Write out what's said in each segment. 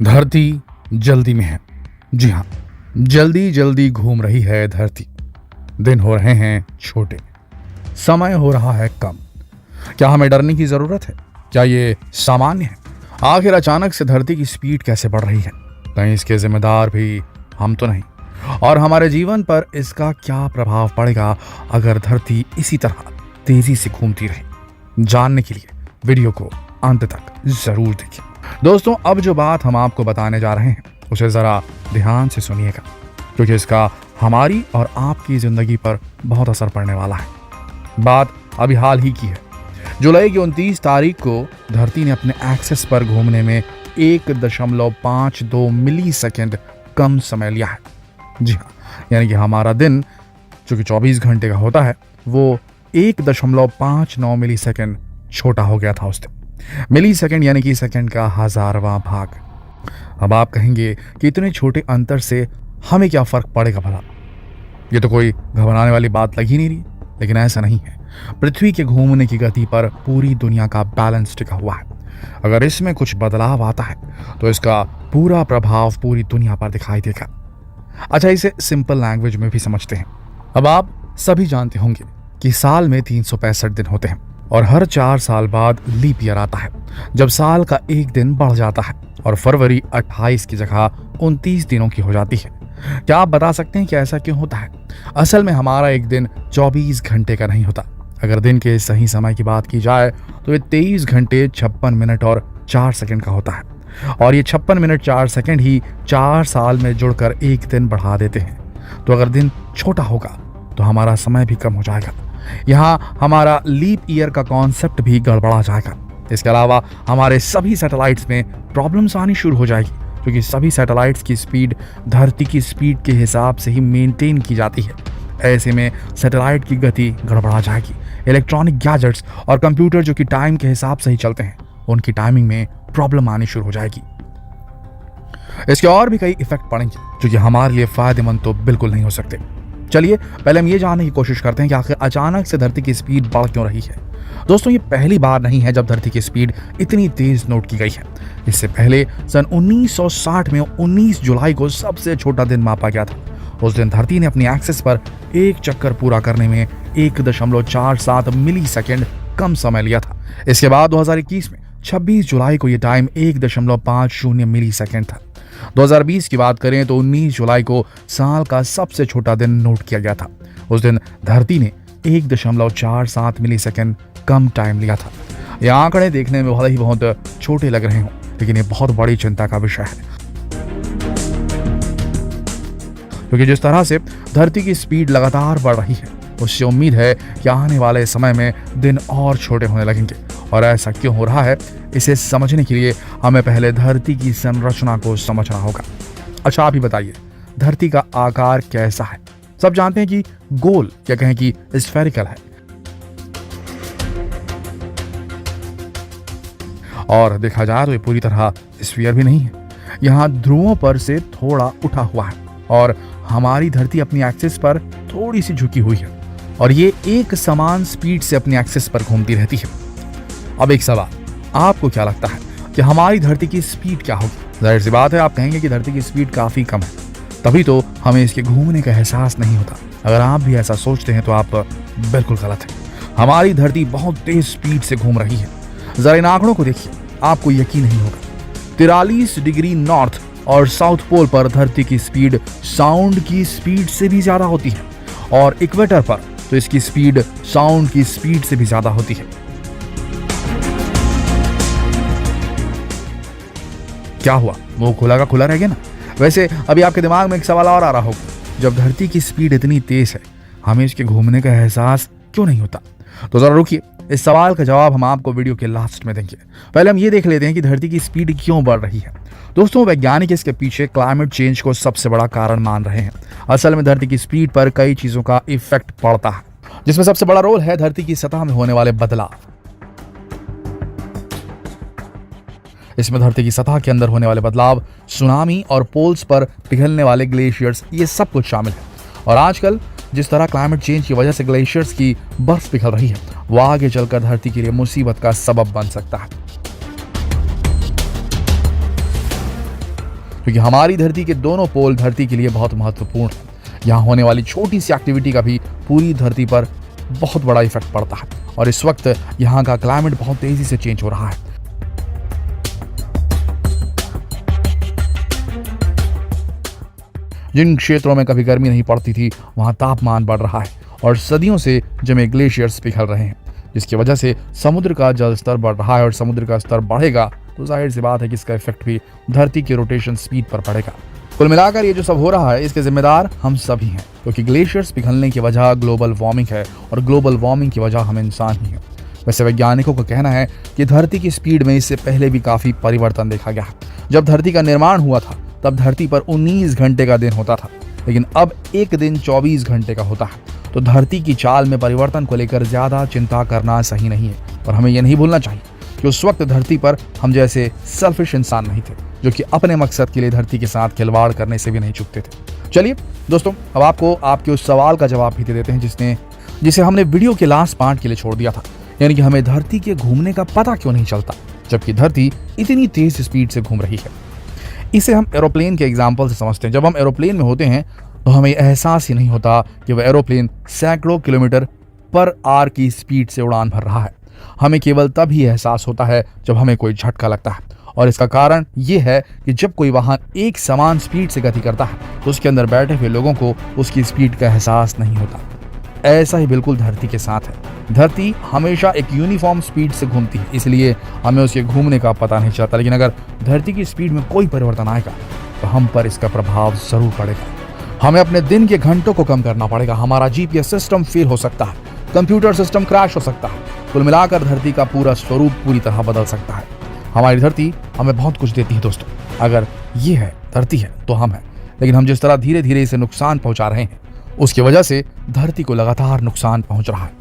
धरती जल्दी में है। जी हाँ, जल्दी जल्दी घूम रही है धरती। दिन हो रहे हैं छोटे, समय हो रहा है कम। क्या हमें डरने की जरूरत है? क्या ये सामान्य है? आखिर अचानक से धरती की स्पीड कैसे बढ़ रही है? कहीं इसके जिम्मेदार भी हम तो नहीं? और हमारे जीवन पर इसका क्या प्रभाव पड़ेगा अगर धरती इसी तरह तेजी से घूमती रही? जानने के लिए वीडियो को अंत तक जरूर देखिए। दोस्तों, अब जो बात हम आपको बताने जा रहे हैं उसे जरा ध्यान से सुनिएगा, क्योंकि इसका हमारी और आपकी जिंदगी पर बहुत असर पड़ने वाला है। बात अभी हाल ही की है। जुलाई की 29 तारीख को धरती ने अपने एक्सिस पर घूमने में 1.52 मिली सेकेंड कम समय लिया है। जी हाँ, यानी कि हमारा दिन जो कि 24 घंटे का होता है वो 1.59 मिली सेकेंड छोटा हो गया था उस दिन। मिली सेकेंड यानी कि सेकेंड का 1000वां भाग। अब आप कहेंगे कि इतने छोटे अंतर से हमें क्या फर्क पड़ेगा भला? ये तो कोई घबराने वाली बात लग ही नहीं रही। लेकिन ऐसा नहीं है। पृथ्वी के घूमने की गति पर पूरी दुनिया का बैलेंस टिका हुआ है। अगर इसमें कुछ बदलाव आता है तो इसका पूरा प्रभाव पूरी दुनिया पर दिखाई देगा। अच्छा, इसे सिंपल लैंग्वेज में भी समझते हैं। अब आप सभी जानते होंगे कि साल में 365 दिन होते हैं और हर 4 साल बाद लीप ईयर आता है, जब साल का एक दिन बढ़ जाता है और फरवरी 28 की जगह 29 दिनों की हो जाती है। क्या आप बता सकते हैं कि ऐसा क्यों होता है? असल में हमारा एक दिन 24 घंटे का नहीं होता। अगर दिन के सही समय की बात की जाए तो ये 23 घंटे 56 मिनट और 4 सेकंड का होता है। और ये 56 मिनट 4 सेकंड ही 4 साल में जुड़कर एक दिन बढ़ा देते हैं। तो अगर दिन छोटा होगा तो हमारा समय भी कम हो जाएगा। यहाँ हमारा लीप ईयर का कॉन्सेप्ट भी गड़बड़ा जाएगा। इसके अलावा हमारे सभी सैटेलाइट्स में प्रॉब्लम्स आनी शुरू हो जाएगी, क्योंकि सभी सैटेलाइट्स की स्पीड धरती की स्पीड के हिसाब से ही मेंटेन की जाती है। ऐसे में सैटेलाइट की गति गड़बड़ा जाएगी। इलेक्ट्रॉनिक गैजेट्स और कंप्यूटर जो कि टाइम के हिसाब से ही चलते हैं, उनकी टाइमिंग में प्रॉब्लम आनी शुरू हो जाएगी। इसके और भी कई इफेक्ट पड़ेंगे जो कि हमारे लिए फायदेमंद तो बिल्कुल नहीं हो सकते। चलिए पहले हम ये जानने की कोशिश करते हैं कि आखिर अचानक से धरती की स्पीड बढ़ क्यों रही है। दोस्तों, ये पहली बार नहीं है जब धरती की स्पीड इतनी तेज नोट की गई है। इससे पहले सन 1960 में 19 जुलाई को सबसे छोटा दिन मापा गया था। उस दिन धरती ने अपनी एक्सिस पर एक चक्कर पूरा करने में 1.47 मिली सेकेंड कम समय लिया था। इसके बाद 2021 में 26 जुलाई को यह टाइम 1.50 मिली सेकेंड था। 2020 की बात करें तो 19 जुलाई को साल का सबसे छोटा दिन नोट किया गया था। उस दिन धरती ने 1.47 मिली सेकेंड कम टाइम लिया था। ये आंकड़े देखने में भले ही बहुत छोटे लग रहे हों, लेकिन ये बहुत बड़ी चिंता का विषय है, क्योंकि जिस तरह से धरती की स्पीड लगातार बढ़ रही है उससे उम्मीद है कि आने वाले समय में दिन और छोटे होने लगेंगे। और ऐसा क्यों हो रहा है, इसे समझने के लिए हमें पहले धरती की संरचना को समझना होगा। अच्छा, आप ही बताइए, धरती का आकार कैसा है? सब जानते हैं कि गोल या कहें कि स्फेरिकल है, और देखा जाए तो ये पूरी तरह स्फीयर भी नहीं है। यहाँ ध्रुवों पर से थोड़ा उठा हुआ है और हमारी धरती अपनी एक्सिस पर थोड़ी सी झुकी हुई है, और ये एक समान स्पीड से अपनी एक्सिस पर घूमती रहती है। अब एक सवाल, आपको क्या लगता है कि हमारी धरती की स्पीड क्या होगी? जाहिर सी बात है, आप कहेंगे कि धरती की स्पीड काफी कम है, तभी तो हमें इसके घूमने का एहसास नहीं होता। अगर आप भी ऐसा सोचते हैं तो आप बिल्कुल गलत हैं। हमारी धरती बहुत तेज स्पीड से घूम रही है। जरा इन आंकड़ों को देखिए, आपको यकीन नहीं होगा। 43 डिग्री नॉर्थ और साउथ पोल पर धरती की स्पीड साउंड की स्पीड से भी ज्यादा होती है, और इक्वेटर पर तो इसकी स्पीड साउंड की स्पीड से भी ज्यादा होती है। क्या हुआ, मुंह खुला का खुला रह गया ना? वैसे अभी आपके दिमाग में एक सवाल और आ रहा होगा, जब धरती की स्पीड इतनी तेज है, हमें इसके घूमने का एहसास क्यों नहीं होता? तो जरा रुकिए, इस सवाल का जवाब हम आपको वीडियो के लास्ट में देंगे। पहले हम ये देख लेते हैं कि धरती की स्पीड क्यों बढ़ रही है। दोस्तों, वैज्ञानिक इसके पीछे क्लाइमेट चेंज को सबसे बड़ा कारण मान रहे हैं। असल में धरती की स्पीड पर कई चीजों का इफेक्ट पड़ता है, जिसमें सबसे बड़ा रोल है धरती की सतह में होने वाले बदलाव। इसमें धरती की सतह के अंदर होने वाले बदलाव, सुनामी और पोल्स पर पिघलने वाले ग्लेशियर्स, ये सब कुछ शामिल है। और आजकल जिस तरह क्लाइमेट चेंज की वजह से ग्लेशियर्स की बर्फ पिघल रही है, वो आगे चलकर धरती के लिए मुसीबत का सबब बन सकता है। क्योंकि हमारी धरती के दोनों पोल धरती के लिए बहुत महत्वपूर्ण है। यहाँ होने वाली छोटी सी एक्टिविटी का भी पूरी धरती पर बहुत बड़ा इफेक्ट पड़ता है और इस वक्त यहाँ का क्लाइमेट बहुत तेजी से चेंज हो रहा है। जिन क्षेत्रों में कभी गर्मी नहीं पड़ती थी वहां तापमान बढ़ रहा है और सदियों से जमे ग्लेशियर्स पिघल रहे हैं, जिसकी वजह से समुद्र का जल स्तर बढ़ रहा है और समुद्र का स्तर बढ़ेगा तो जाहिर सी बात है कि इसका इफेक्ट भी धरती की रोटेशन स्पीड पर पड़ेगा। कुल मिलाकर ये जो सब हो रहा है इसके जिम्मेदार हम सभी हैं, क्योंकि ग्लेशियर्स पिघलने की वजह ग्लोबल वार्मिंग है और ग्लोबल वार्मिंग की वजह हम इंसान ही हैं। वैसे वैज्ञानिकों का कहना है कि धरती की स्पीड में इससे पहले भी काफी परिवर्तन देखा गया है। जब धरती का निर्माण हुआ था तब धरती पर 19 घंटे का दिन होता था, लेकिन अब एक दिन 24 घंटे का होता है। तो धरती की चाल में परिवर्तन को लेकर ज्यादा चिंता करना सही नहीं है और हमें यह नहीं भूलना चाहिए कि उस वक्त धरती पर हम जैसे सेल्फिश इंसान नहीं थे, जो कि अपने मकसद के लिए धरती के साथ खिलवाड़ करने से भी नहीं चूकते थे। चलिए दोस्तों, अब आपको आपके उस सवाल का जवाब भी दे देते हैं जिसे हमने वीडियो के लास्ट पार्ट के लिए छोड़ दिया था, यानी कि हमें धरती के घूमने का पता क्यों नहीं चलता जबकि धरती इतनी तेज स्पीड से घूम रही है। इसे हम एरोप्लेन के एग्जाम्पल से समझते हैं। जब हम एरोप्लेन में होते हैं तो हमें एहसास ही नहीं होता कि वह एरोप्लेन सैकड़ों किलोमीटर पर आवर की स्पीड से उड़ान भर रहा है। हमें केवल तभी एहसास होता है जब हमें कोई झटका लगता है और इसका कारण ये है कि जब कोई वाहन एक समान स्पीड से गति करता है तो उसके अंदर बैठे हुए लोगों को उसकी स्पीड का एहसास नहीं होता। ऐसा ही बिल्कुल धरती के साथ है। धरती हमेशा एक यूनिफॉर्म स्पीड से घूमती है, इसलिए हमें उसके घूमने का पता नहीं चलता। लेकिन अगर धरती की स्पीड में कोई परिवर्तन आएगा तो हम पर इसका प्रभाव जरूर पड़ेगा। हमें अपने दिन के घंटों को कम करना पड़ेगा, हमारा जीपीएस सिस्टम फेल हो सकता है, कंप्यूटर सिस्टम क्रैश हो सकता है। कुल मिलाकर धरती का पूरा स्वरूप पूरी तरह बदल सकता है। हमारी धरती हमें बहुत कुछ देती है दोस्तों। अगर ये है धरती है तो हम हैं, लेकिन हम जिस तरह धीरे धीरे इसे नुकसान पहुंचा रहे हैं उसकी वजह से धरती को लगातार नुकसान पहुंच रहा है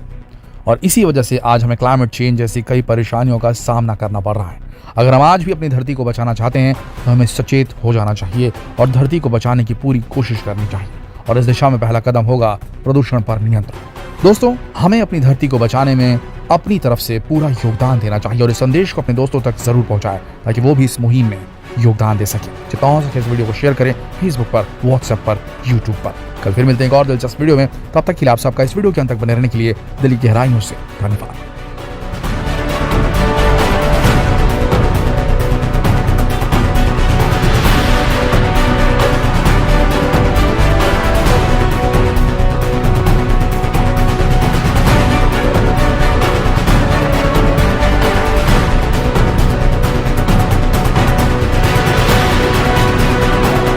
और इसी वजह से आज हमें क्लाइमेट चेंज जैसी कई परेशानियों का सामना करना पड़ रहा है। अगर हम आज भी अपनी धरती को बचाना चाहते हैं तो हमें सचेत हो जाना चाहिए और धरती को बचाने की पूरी कोशिश करनी चाहिए और इस दिशा में पहला कदम होगा प्रदूषण पर नियंत्रण। दोस्तों, हमें अपनी धरती को बचाने में अपनी तरफ से पूरा योगदान देना चाहिए और इस संदेश को अपने दोस्तों तक जरूर पहुंचाएं ताकि वो भी इस मुहिम में योगदान दे सके। जितना हो सके इस वीडियो को शेयर करें फेसबुक पर, व्हाट्सएप पर, यूट्यूब पर। कल फिर मिलते हैं एक और दिलचस्प वीडियो में। तब तक के लिए आप सबका इस वीडियो के अंत तक बने रहने के लिए दिल की गहराइयों से धन्यवाद।